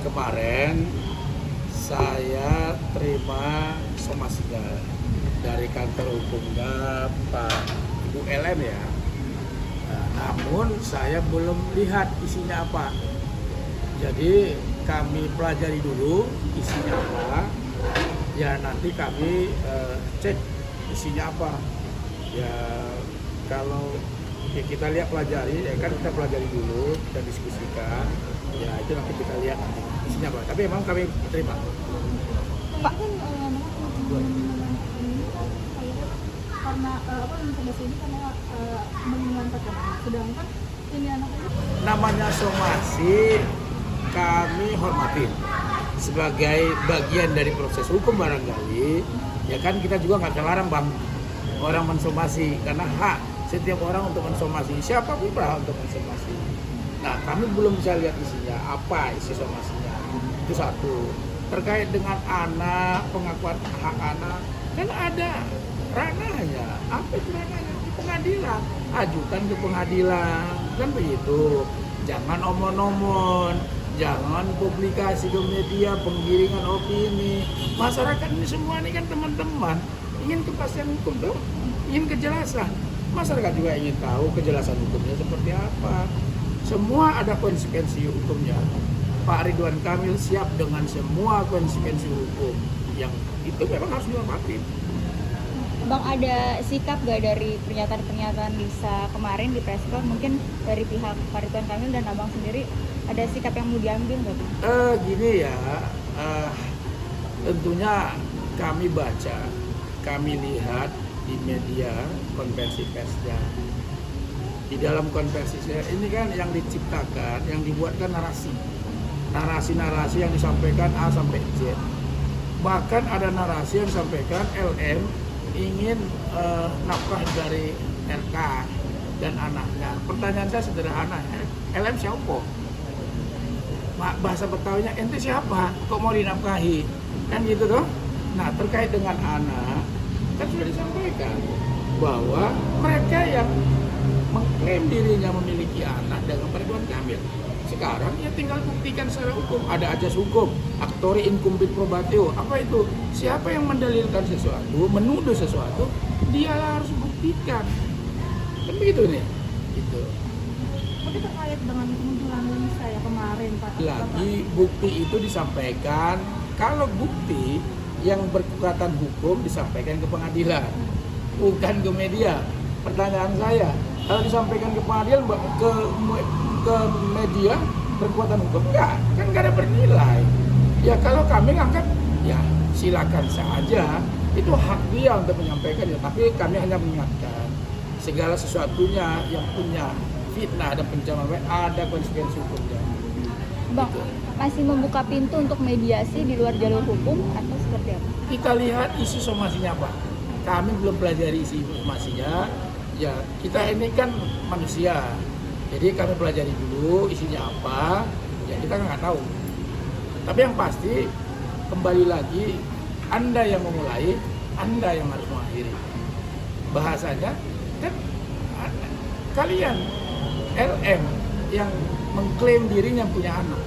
Kemarin saya terima somasinya dari kantor hukumnya Pak Ibu LM ya. Namun saya belum lihat isinya apa. Jadi kami pelajari dulu isinya apa. Ya nanti kami cek isinya apa. Ya kalau kita lihat pelajari, ya kan kita pelajari dulu, kita diskusikan. Ya itu nanti kita lihat nanti isinya apa. Tapi emang kami terima. Pak kan karena informasi ini karena mengantarkan anak, sedangkan ini anak ini Namanya somasi kami hormatin sebagai bagian dari proses hukum barangkali. Ya kan kita juga nggak terlarang bang orang mensomasi karena hak setiap orang untuk mensomasi, siapapun berhak untuk mensomasi. Nah kami belum bisa lihat isinya apa isi somasinya, itu satu. Terkait dengan anak, pengakuan hak anak kan ada ranahnya. Apa itu ranahnya? Di pengadilan, ajukan ke pengadilan kan begitu. Jangan omon-omon, jangan publikasi ke media, penggiringan opini. Masyarakat ini semua ini kan teman-teman ingin kepastian hukum tuh, ingin kejelasan. Masyarakat juga ingin tahu kejelasan hukumnya seperti apa. Semua ada konsekuensi hukumnya. Pak Ridwan Kamil siap dengan semua konsekuensi hukum yang itu memang harus dihormati. Bang, ada sikap gak dari pernyataan-pernyataan Lisa kemarin di preskon, mungkin dari pihak Pak Ridwan Kamil dan abang sendiri ada sikap yang mau diambil nggak Bang? Gini ya, tentunya kami baca, kami lihat di media konversi persnya. Di dalam konversi ini kan yang diciptakan, yang dibuatkan narasi yang disampaikan A sampai Z. Bahkan ada narasi yang disampaikan LM ingin nafkah dari LK dan anaknya. Pertanyaan saya sederhana, LM siapa? Bahasa Betawinya, ente siapa? Kok mau dinafkahi? Kan gitu toh? Nah terkait dengan anak, kan sudah disampaikan bahwa mereka yang mengklaim dirinya memiliki anak dengan Pak Ridwan Kamil sekarang ya tinggal buktikan secara hukum. Ada ajas hukum, actori incumbit probatio. Apa itu? Siapa yang mendalilkan sesuatu, menuduh sesuatu, dia harus buktikan. Kan begitu nih. Gitu. Tapi terkait dengan kemunculan Lisa ya kemarin Pak. Lagi bukti itu disampaikan, kalau bukti yang berkekuatan hukum disampaikan ke pengadilan, bukan ke media. Pertanyaan saya, kalau disampaikan ke pengadilan ke media berkekuatan hukum enggak, kan enggak ada bernilai. Ya kalau kami ngangkat, ya silakan saja, itu hak dia untuk menyampaikan ya. Tapi kami hanya mengingatkan segala sesuatunya yang punya fitnah dan pencemaran ada konsekuensi hukumnya. Bang, Gitu. masih membuka pintu untuk mediasi di luar jalur hukum atau seperti apa? Kita lihat isi somasinya apa. Kami belum pelajari isi somasinya. Ya kita ini kan manusia, jadi kami pelajari dulu isinya apa. Ya kita nggak tahu. Tapi yang pasti kembali lagi, Anda yang memulai, Anda yang harus mengakhiri. Bahasanya kan kalian LM yang mengklaim dirinya punya anak.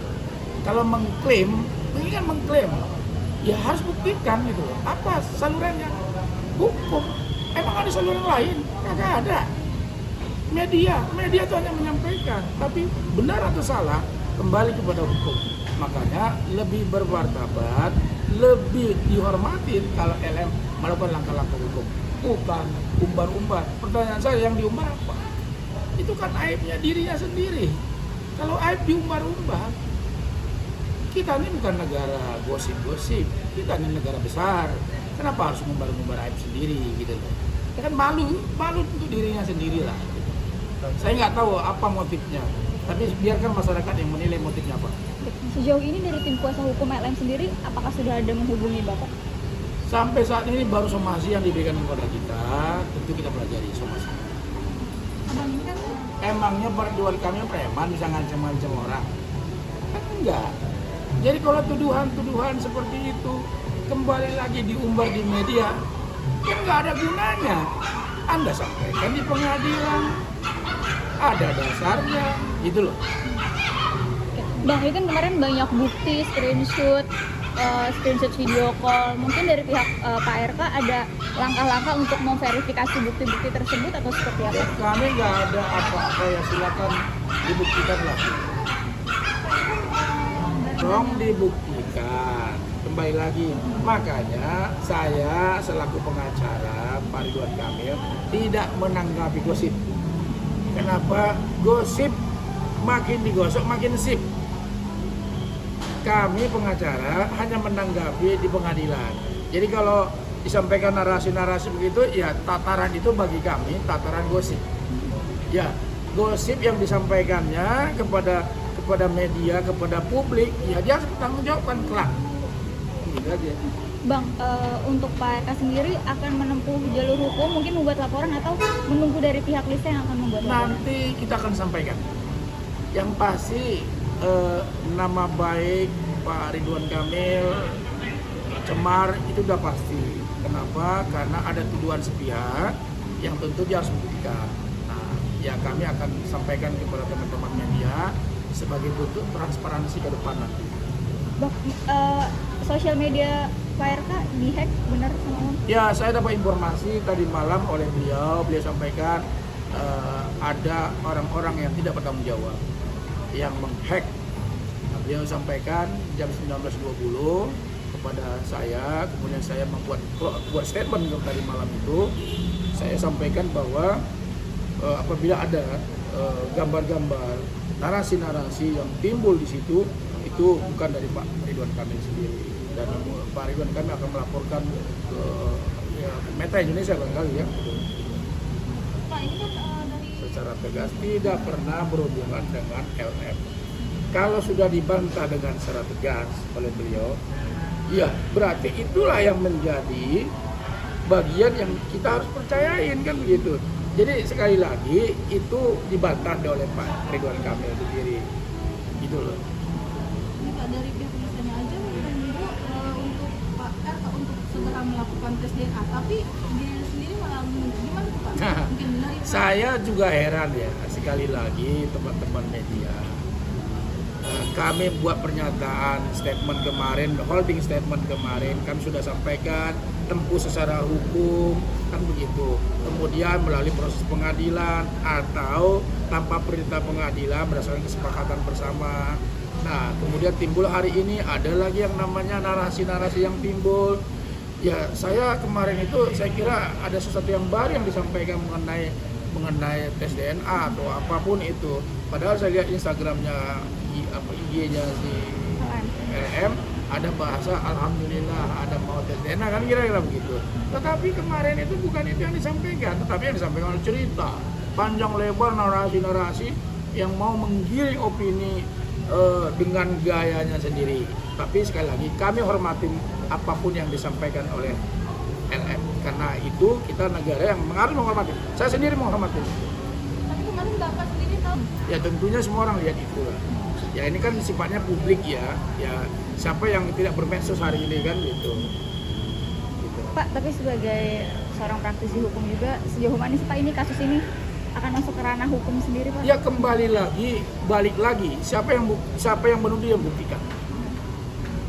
Kalau mengklaim, ini kan mengklaim, ya harus buktikan gitu. Apa salurannya? Hukum. Emang ada saluran lain? Kagak ada. Media itu hanya menyampaikan. Tapi benar atau salah, kembali kepada hukum. Makanya lebih bermartabat, lebih dihormatin kalau LM melakukan langkah-langkah hukum. Bukan umbar-umbar. Pertanyaan saya, yang diumbar apa? Itu kan aibnya dirinya sendiri. Kalau aib diumbar-umbar, kita ini bukan negara gosip-gosip. Kita ini negara besar. Kenapa harus ngumbar-ngumbar aib sendiri gitu loh? Ya kan malu untuk dirinya sendiri lah. Saya nggak tahu apa motifnya, tapi biarkan masyarakat yang menilai motifnya apa. Sejauh ini dari tim kuasa hukum LM sendiri, apakah sudah ada menghubungi Bapak? Sampai saat ini baru somasi yang diberikan kepada kita, tentu kita pelajari somasi. Abang ini kan Emangnya Pak Ridwan Kamil preman bisa ngancam-ngancam orang? Kan enggak. Jadi kalau tuduhan-tuduhan seperti itu kembali lagi diumbar di media, kan nggak ada gunanya. Anda sampaikan di pengadilan, ada dasarnya, gitu loh. Bang, itu kan kemarin banyak bukti, screenshot video call. Mungkin dari pihak Pak RK ada langkah-langkah untuk memverifikasi bukti-bukti tersebut atau seperti apa? Kami nggak ada apa-apa, ya silakan dibuktikan lah. Tolong dibuktikan. Kembali lagi, makanya saya selaku pengacara Pak Ridwan Kamil tidak menanggapi gosip. Kenapa? Gosip makin digosok makin sip. Kami pengacara hanya menanggapi di pengadilan. Jadi kalau disampaikan narasi-narasi begitu, ya tataran itu bagi kami tataran gosip. Ya, gosip yang disampaikannya kepada media, kepada publik, ya dia harus bertanggung jawabkan kelak. Gitu aja. Bang, untuk Pak RK sendiri akan menempuh jalur hukum, mungkin membuat laporan atau menunggu dari pihak Lisa yang akan membuat laporan? Nanti kita akan sampaikan. Yang pasti nama baik Pak Ridwan Kamil cemar itu udah pasti. Kenapa? Karena ada tuduhan sepihak yang tentu dia harus membuktikan. Nah, ya kami akan sampaikan kepada teman-teman media sebagai bentuk transparansi ke depan nanti. Bang, sosial media Pak RK dihack benar sama Om? Ya, saya dapat informasi tadi malam oleh beliau sampaikan ada orang-orang yang tidak bertanggung jawab yang menghack. Nah, beliau sampaikan jam 19.20 kepada saya, kemudian saya buat statement tadi malam itu. Saya sampaikan bahwa apabila ada gambar-gambar, narasi-narasi yang timbul di situ, itu bukan dari Pak Ridwan Kamil sendiri, dan Pak Ridwan Kamil akan melaporkan ke Meta Indonesia barangkali ya. Pak, ini kan dari Secara tegas tidak pernah berhubungan dengan LM. Kalau sudah dibantah dengan secara tegas oleh beliau, ya berarti itulah yang menjadi bagian yang kita harus percayain kan begitu. Jadi sekali lagi itu dibantah oleh Pak Ridwan Kamil sendiri, gitu loh. Ini Pak, dari pihak kepolisian aja menunggu untuk Pak RK untuk segera melakukan tes DNA, tapi dia sendiri malah gimana tuh Pak? Nah, Mungkin dari Pak. Saya juga heran ya, sekali lagi teman-teman media. Kami buat pernyataan statement kemarin, holding statement kemarin, kami sudah sampaikan tempuh secara hukum, kan begitu. Kemudian melalui proses pengadilan atau tanpa perintah pengadilan berdasarkan kesepakatan bersama. Nah, kemudian timbul hari ini ada lagi yang namanya narasi-narasi yang timbul. Ya, saya kemarin itu saya kira ada sesuatu yang baru yang disampaikan mengenai tes DNA atau apapun itu. Padahal saya lihat Instagramnya, IG-nya si LM, ada bahasa alhamdulillah ada mau tes DNA kan kira-kira begitu. Tetapi kemarin itu bukan itu yang disampaikan, tetapi yang disampaikan oleh cerita panjang lebar narasi-narasi yang mau menggiring opini dengan gayanya sendiri. Tapi sekali lagi kami hormatin apapun yang disampaikan oleh LM, karena itu kita negara yang harus menghormati. Saya sendiri menghormati. Tapi kemarin Bapak sendiri tahu. Ya tentunya semua orang lihat itu lah. Ya ini kan sifatnya publik ya. Ya siapa yang tidak bermedsos hari ini kan gitu. Pak, tapi sebagai seorang praktisi hukum juga, sejauh mana sih Pak ini kasus ini akan masuk ke ranah hukum sendiri Pak? Ya kembali lagi, balik lagi. Siapa yang menuduh yang buktikan.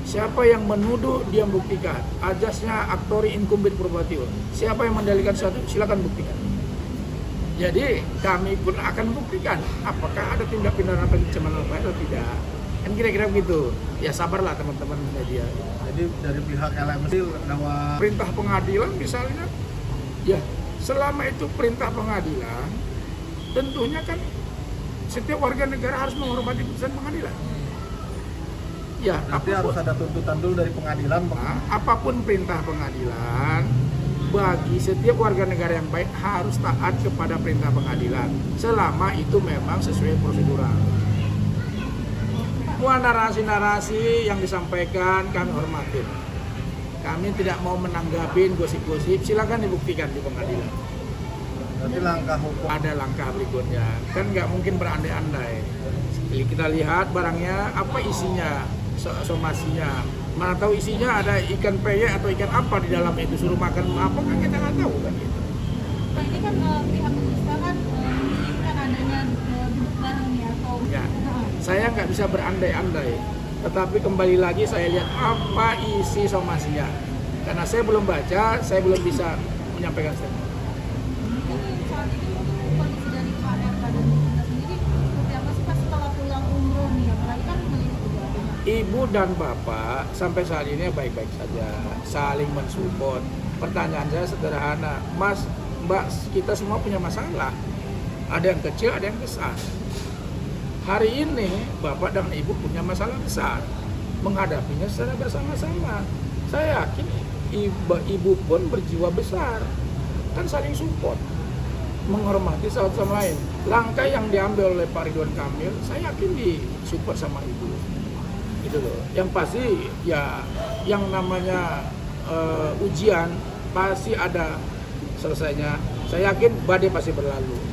Siapa yang menuduh dia buktikan. Ajasnya aktori incumbit probatio. Siapa yang mendalilkan sesuatu silakan buktikan. Jadi kami pun akan buktikan apakah ada tindak pidana pencemaran nama baik atau tidak. Kan kira-kira begitu. Ya sabarlah teman-teman media. Jadi dari pihak LM bahwa Perintah pengadilan misalnya, ya selama itu perintah pengadilan, tentunya kan setiap warga negara harus menghormati putusan pengadilan. Ya, nanti harus ada tuntutan dulu dari pengadilan. Apapun perintah pengadilan, bagi setiap warga negara yang baik harus taat kepada perintah pengadilan selama itu memang sesuai prosedural. Semua narasi-narasi yang disampaikan kami hormatin. Kami tidak mau menanggapi gosip-gosip, silakan dibuktikan di pengadilan. Nanti langkah hukum. Ada langkah berikutnya, kan nggak mungkin berandai-andai. Jadi kita lihat barangnya, apa isinya, somasinya. Mana tahu isinya ada ikan peye atau ikan apa di dalam itu, suruh makan apa kan kita nggak tahu kan gitu. Pak, ini kan pihak kepolisian kan menginginkan adanya duduk bareng ya atau Ya. saya nggak bisa berandai-andai. Tetapi kembali lagi saya lihat apa isi somasinya. Karena saya belum baca, saya belum bisa menyampaikan statement. Mungkin saat ini mungkin kondisi dari Pak RK dan kita sendiri seperti apa sih Pak setelah pulang umroh nih, apalagi kan melihat juga adanya. Ibu dan bapak sampai saat ini baik-baik saja, saling mensupport. Pertanyaan saya sederhana, Mas, Mbak, kita semua punya masalah. Ada yang kecil, ada yang besar. Hari ini bapak dan ibu punya masalah besar, menghadapinya secara bersama-sama. Saya yakin ibu pun berjiwa besar, kan saling support, menghormati satu sama lain. Langkah yang diambil oleh Pak Ridwan Kamil, saya yakin disupport sama ibu. Gitu loh. Yang pasti ya yang namanya ujian pasti ada selesainya. Saya yakin badai pasti berlalu.